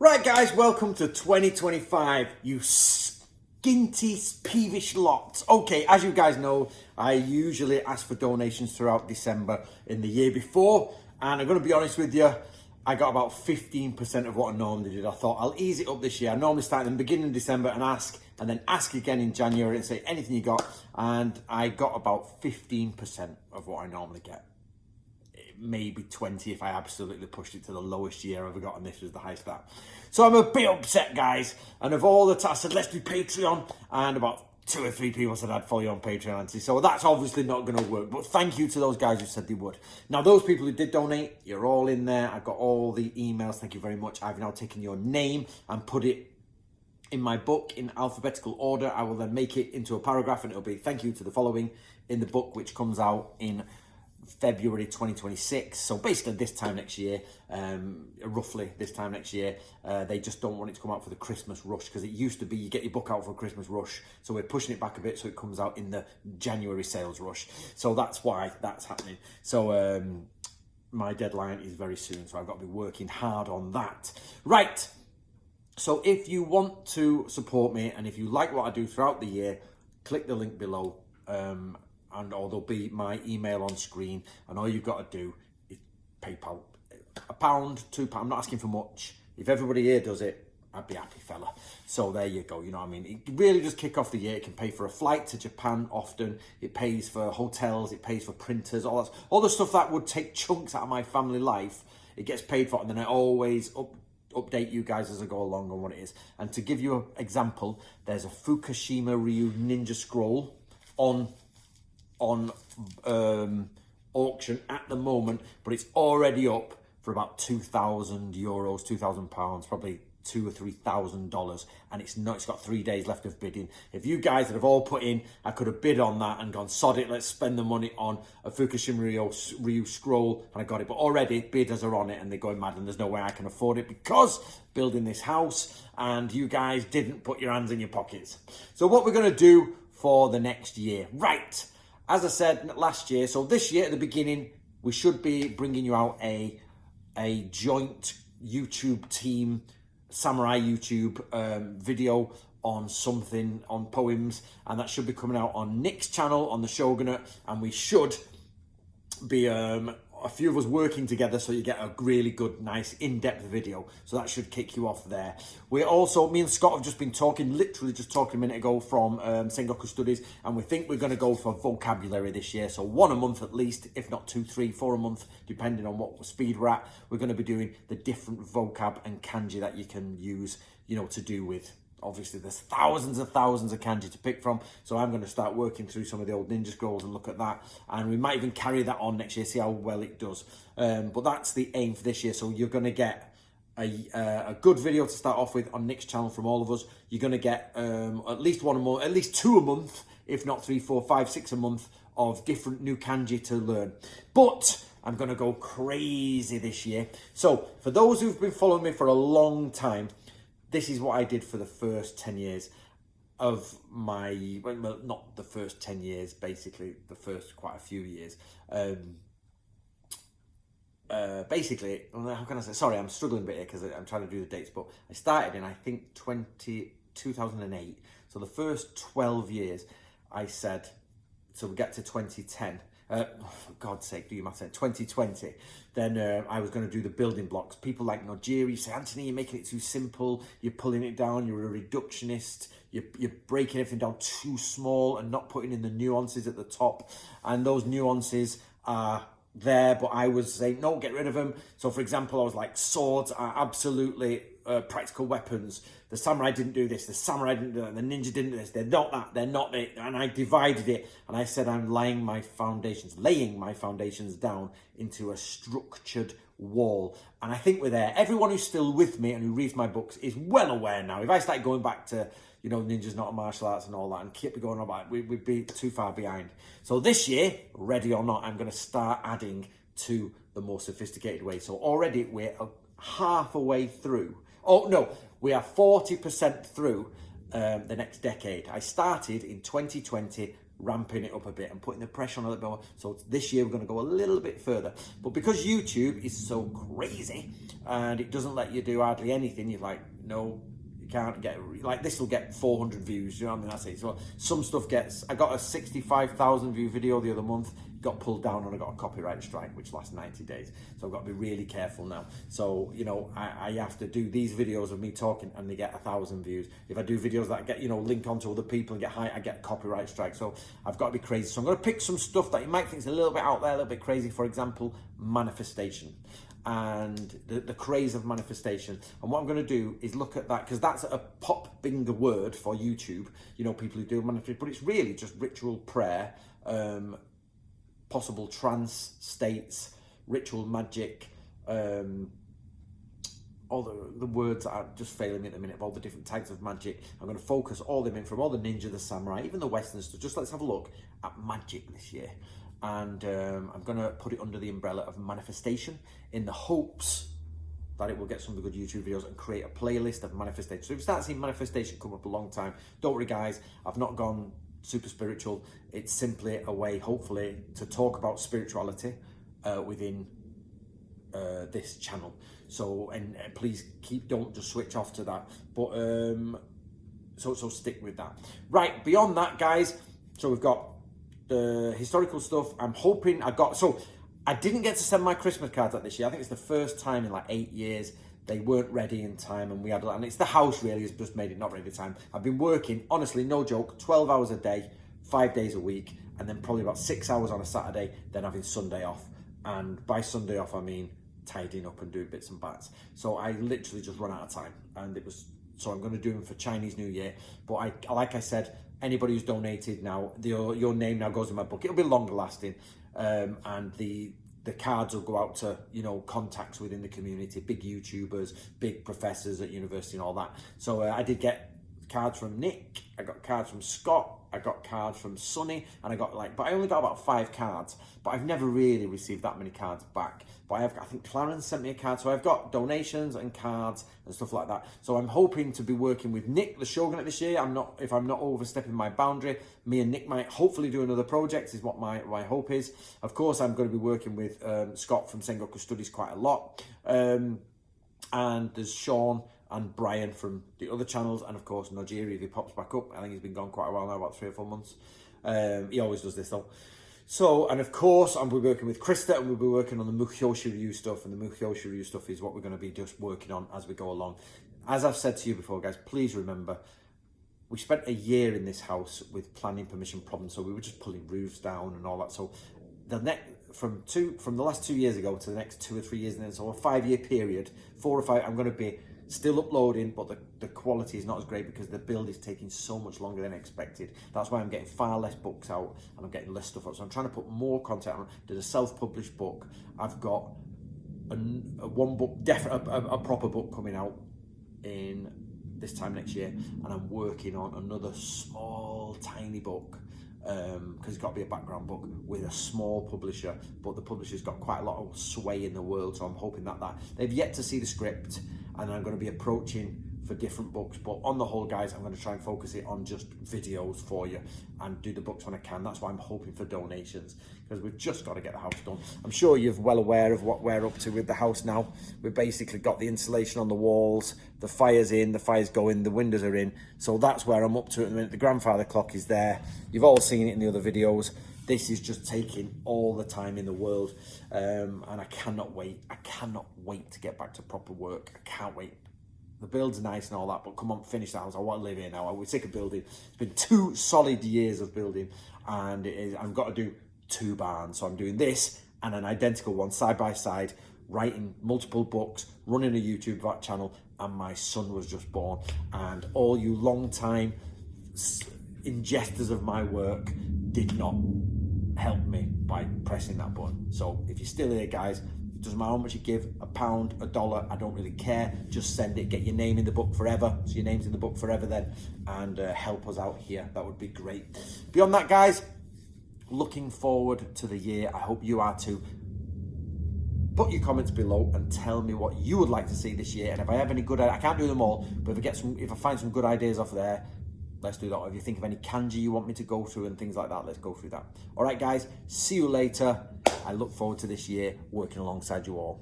Right, guys, welcome to 2025, you skinty, peevish lot. Okay, as you guys know, I usually ask for donations throughout December in the year before, and I'm going to be honest with you, I got about 15% of what I normally did. I thought I'll ease it up this year. I normally start in the beginning of December and then ask again in January and say anything you got, and I got about 15% of what I normally get. Maybe 20 if I absolutely pushed it to the lowest year I've ever got, and this was the highest that. So I'm a bit upset, guys. And of all the I said, let's do Patreon, and about 2 or 3 people said I'd follow you on Patreon, Anthony. So that's obviously not going to work. But thank you to those guys who said they would. Now, those people who did donate, you're all in there. I've got all the emails. Thank you very much. I've now taken your name and put it in my book in alphabetical order. I will then make it into a paragraph, and it'll be thank you to the following in the book, which comes out in February 2026. So basically this time next year, roughly this time next year. They just don't want it to come out for the Christmas rush, because it used to be you get your book out for a Christmas rush. So we're pushing it back a bit so it comes out in the January sales rush. So that's why that's happening. So my deadline is very soon, so I've got to be working hard on that. Right. So if you want to support me, and if you like what I do throughout the year, click the link below. Or there'll be my email on screen, and all you've got to do is PayPal. £1, £2. I'm not asking for much. If everybody here does it, I'd be happy, fella. So there you go. You know what I mean? It really does kick off the year. It can pay for a flight to Japan often. It pays for hotels. It pays for printers. All the stuff that would take chunks out of my family life. It gets paid for, and then I always update you guys as I go along on what it is. And to give you an example, there's a Fukushima Ryu Ninja Scroll on auction at the moment, but it's already up for about €2,000, £2,000, probably $2,000 or $3,000, and it's got 3 days left of bidding. If you guys that have all put in, I could have bid on that and gone, sod it, let's spend the money on a Fukushima Ryu scroll, and I got it. But already bidders are on it and they're going mad, and there's no way I can afford it because building this house, and you guys didn't put your hands in your pockets. So what we're going to do for the next year, right? As I said last year, so this year at the beginning, we should be bringing you out a joint YouTube team, Samurai YouTube video on something, on poems, and that should be coming out on Nick's channel, on the Shogunate, and we should be a few of us working together, so you get a really good, nice, in-depth video. So that should kick you off there. We're also, me and Scott have just been talking, literally just talking a minute ago from Sengoku Studies, and we think we're going to go for vocabulary this year. So 1 a month at least, if not 2, 3, 4 a month, depending on what speed we're at. We're going to be doing the different vocab and kanji that you can use, you know, to do with. Obviously, there's thousands of kanji to pick from, so I'm going to start working through some of the old Ninja Scrolls and look at that, and we might even carry that on next year, see how well it does. But that's the aim for this year, so you're going to get a good video to start off with on Nick's channel from all of us. You're going to get at least 1 a month, at least 2 a month, if not 3, 4, 5, 6 a month of different new kanji to learn. But I'm going to go crazy this year. So for those who've been following me for a long time, this is what I did for the first 10 years of my, well, not the first 10 years, basically the first quite a few years. Basically, how can I say, sorry, I'm struggling a bit here because I'm trying to do the dates, but I started in, I think, 2008. So the first 12 years, I said, so we get to 2010. For God's sake, do you matter? 2020. Then I was going to do the building blocks. People like Nojiri say, Anthony, you're making it too simple. You're pulling it down. You're a reductionist. You're breaking everything down too small and not putting in the nuances at the top. And those nuances are there, but I was saying, no, get rid of them. So, for example, I was like, swords are absolutely practical weapons. The samurai didn't do this. The samurai didn't do that. The ninja didn't do this. They're not that. They're not it. And I divided it. And I said I'm laying my foundations down into a structured wall. And I think we're there. Everyone who's still with me and who reads my books is well aware now. If I start going back to, you know, ninjas not martial arts and all that, and keep going on about it, we'd be too far behind. So this year, ready or not, I'm going to start adding to the more sophisticated way. So already we're half a way through. Oh, no, we are 40% through the next decade. I started in 2020 ramping it up a bit and putting the pressure on a little bit more. So this year we're going to go a little bit further. But because YouTube is so crazy and it doesn't let you do hardly anything, you're like, no, you can't get, like this will get 400 views, you know what I mean? That's it. So some stuff gets, I got a 65,000 view video the other month, got pulled down and I got a copyright strike, which lasts 90 days. So I've got to be really careful now. So, you know, I have to do these videos of me talking and they get 1,000 views. If I do videos that get, you know, link onto other people and get high, I get a copyright strike. So I've got to be crazy. So I'm going to pick some stuff that you might think is a little bit out there, a little bit crazy. For example, manifestation and the craze of manifestation. And what I'm going to do is look at that, because that's a pop bingo word for YouTube, you know, people who do manifestation, but it's really just ritual prayer, possible trance states, ritual magic, all the words that are just failing me at the minute, of all the different types of magic. I'm going to focus all them in, from all the ninja, the samurai, even the Western stuff. Just let's have a look at magic this year. And I'm going to put it under the umbrella of manifestation in the hopes that it will get some of the good YouTube videos and create a playlist of manifestation. So if you start seeing manifestation come up a long time, don't worry guys, I've not gone super spiritual. It's simply a way, hopefully, to talk about spirituality within this channel. So, and please don't just switch off to that. But so stick with that. Right, beyond that, guys. So we've got the historical stuff. I'm hoping I didn't get to send my Christmas cards out this year. I think it's the first time in like 8 years. They weren't ready in time, and and it's the house really has just made it not ready in time. I've been working, honestly, no joke, 12 hours a day, 5 days a week, and then probably about 6 hours on a Saturday, then having Sunday off. And by Sunday off, I mean tidying up and doing bits and bats. So I literally just run out of time, and so I'm going to do them for Chinese New Year. But like I said, anybody who's donated now, your name now goes in my book. It'll be longer lasting, and the cards will go out to, you know, contacts within the community, big YouTubers, big professors at university and all that. So I did get cards from Nick, I got cards from Scott, I got cards from Sonny, and but I only got about 5 cards, but I've never really received that many cards back. But I think Clarence sent me a card, so I've got donations and cards and stuff like that. So I'm hoping to be working with Nick, the Shogunate, this year. If I'm not overstepping my boundary, me and Nick might hopefully do another project, is what my hope is. Of course, I'm going to be working with Scott from Sengoku Studies quite a lot. And there's Sean and Brian from the other channels, and of course Nojiri, if he pops back up. I think he's been gone quite a while now, about 3 or 4 months. He always does this though. So, and of course, I'm working with Krista, and we'll be working on the Mukyoshi Ryu stuff, and the Mukyoshi Ryu stuff is what we're going to be just working on as we go along. As I've said to you before, guys, please remember, we spent a year in this house with planning permission problems, so we were just pulling roofs down and all that. So from the last 2 years ago to the next 2 or 3 years, and then so a 5-year period, 4 or 5, I'm going to be still uploading, but the quality is not as great because the build is taking so much longer than expected. That's why I'm getting far less books out and I'm getting less stuff out. So I'm trying to put more content on. Did a self-published book. I've got one book, a proper book coming out in this time next year, and I'm working on another small, tiny book, because it's got to be a background book with a small publisher, but the publisher's got quite a lot of sway in the world, so I'm hoping that they've yet to see the script, and I'm going to be approaching for different books. But on the whole, guys, I'm going to try and focus it on just videos for you and do the books when I can. That's why I'm hoping for donations, because we've just got to get the house done. I'm sure you're well aware of what we're up to with the house now. We've basically got the insulation on the walls, the fire's in, the fire's going, the windows are in. So that's where I'm up to at the minute. The grandfather clock is there. You've all seen it in the other videos. This is just taking all the time in the world, and I cannot wait. I cannot wait to get back to proper work. I can't wait. The build's nice and all that, but come on, finish the house. I want to live here now. We're sick of building. It's been 2 solid years of building, and I've got to do 2 barns. So I'm doing this and an identical one side by side, writing multiple books, running a YouTube channel, and my son was just born. And all you long time ingestors of my work did not help me by pressing that button. So if you're still here, guys, it doesn't matter how much you give, £1, $1, I don't really care. Just send it, get your name in the book forever. So your name's in the book forever then, and help us out here. That would be great. Beyond that, guys, looking forward to the year. I hope you are too. Put your comments below and tell me what you would like to see this year. And if I have any good, I can't do them all, but if I find some good ideas off there, let's do that. Or if you think of any kanji you want me to go through and things like that, let's go through that. All right, guys, see you later. I look forward to this year working alongside you all.